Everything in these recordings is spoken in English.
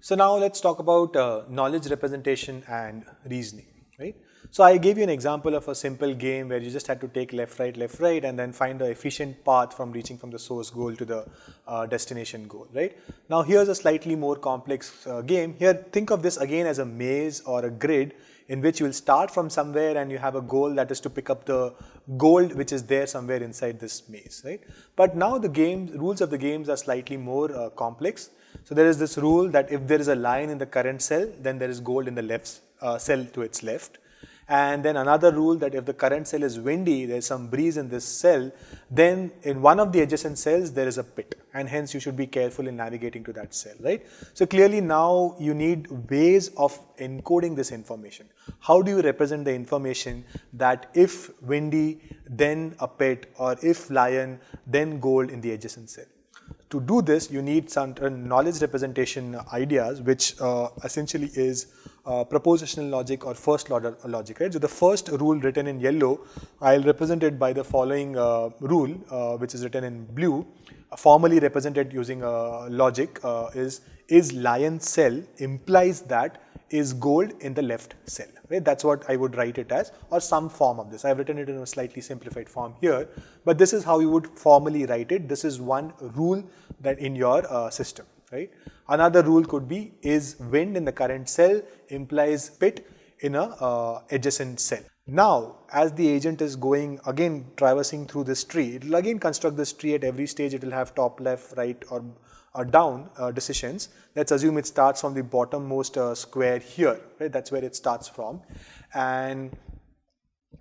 So now let's talk about knowledge representation and reasoning, right? So I gave you an example of a simple game where you just had to take left, right, and then find the efficient path from reaching from the source goal to the destination goal, right? Now here's a slightly more complex game. Here, think of this again as a maze or a grid in which you will start from somewhere and you have a goal that is to pick up the gold which is there somewhere inside this maze, right? But now the rules of the games are slightly more complex. So there is this rule that if there is a line in the current cell, then there is gold in the left cell to its left. And then another rule that if the current cell is windy, there is some breeze in this cell, then in one of the adjacent cells there is a pit, and hence you should be careful in navigating to that cell, right? So clearly now you need ways of encoding this information. How do you represent the information that if windy, then a pit, or if lion, then gold in the adjacent cell? To do this, you need some knowledge representation ideas, which essentially is propositional logic or first order logic, right? So the first rule written in yellow, I'll represent it by the following rule, which is written in blue, formally represented using logic is lion cell implies that is gold in the left cell, right? That's what I would write it as, or some form of this. I've written it in a slightly simplified form here, but this is how you would formally write it. This is one rule that in your system, right? Another rule could be is wind in the current cell implies pit in a adjacent cell. Now, as the agent is going again traversing through this tree, it will again construct this tree. At every stage it will have top, left, right, or down decisions. Let's assume it starts from the bottommost square here, right? That's where it starts from, and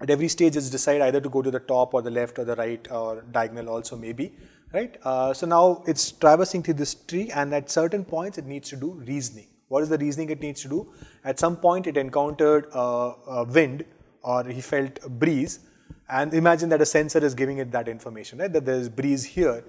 at every stage it's decide either to go to the top or the left or the right or diagonal also maybe, right? So now it's traversing through this tree, and at certain points it needs to do reasoning. What is the reasoning it needs to do? At some point it encountered a wind, or he felt a breeze, and imagine that a sensor is giving it that information, right? That there is breeze here.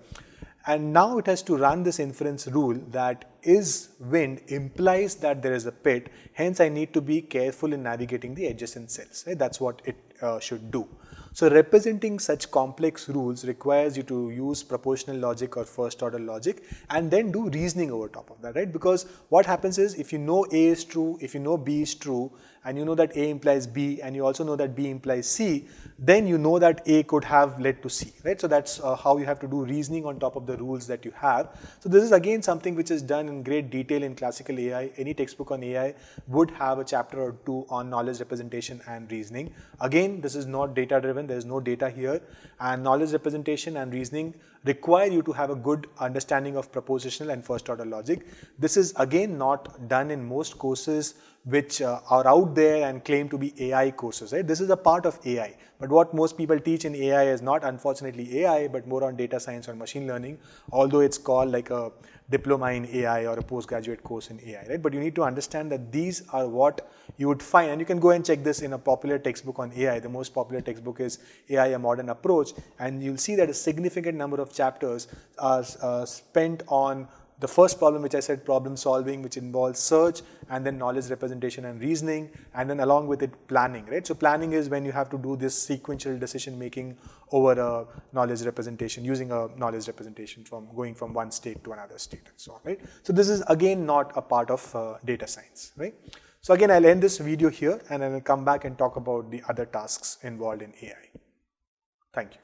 And now it has to run this inference rule that is wind implies that there is a pit, hence I need to be careful in navigating the adjacent cells, right? That's what it should do. So representing such complex rules requires you to use propositional logic or first order logic and then do reasoning over top of that, right? Because what happens is if you know A is true, if you know B is true, and you know that A implies B, and you also know that B implies C, then you know that A could have led to C, right? So that's how you have to do reasoning on top of the rules that you have. So this is again something which is done in great detail in classical AI. Any textbook on AI would have a chapter or two on knowledge representation and reasoning. Again, this is not data driven, there is no data here, and knowledge representation and reasoning require you to have a good understanding of propositional and first order logic. This is again not done in most courses which are out there and claim to be AI courses, right? This is a part of AI, but what most people teach in AI is not unfortunately AI, but more on data science or machine learning, although it's called like a diploma in AI or a postgraduate course in AI, right? But you need to understand that these are what you would find, and you can go and check this in a popular textbook on AI. The most popular textbook is AI, A Modern Approach, and you'll see that a significant number of chapters are spent on the first problem, which I said problem solving, which involves search, and then knowledge representation and reasoning, and then along with it planning, right? So planning is when you have to do this sequential decision making over a knowledge representation, using a knowledge representation from going from one state to another state and so on, right? So this is again not a part of data science, right? So again, I'll end this video here and I will come back and talk about the other tasks involved in AI. Thank you.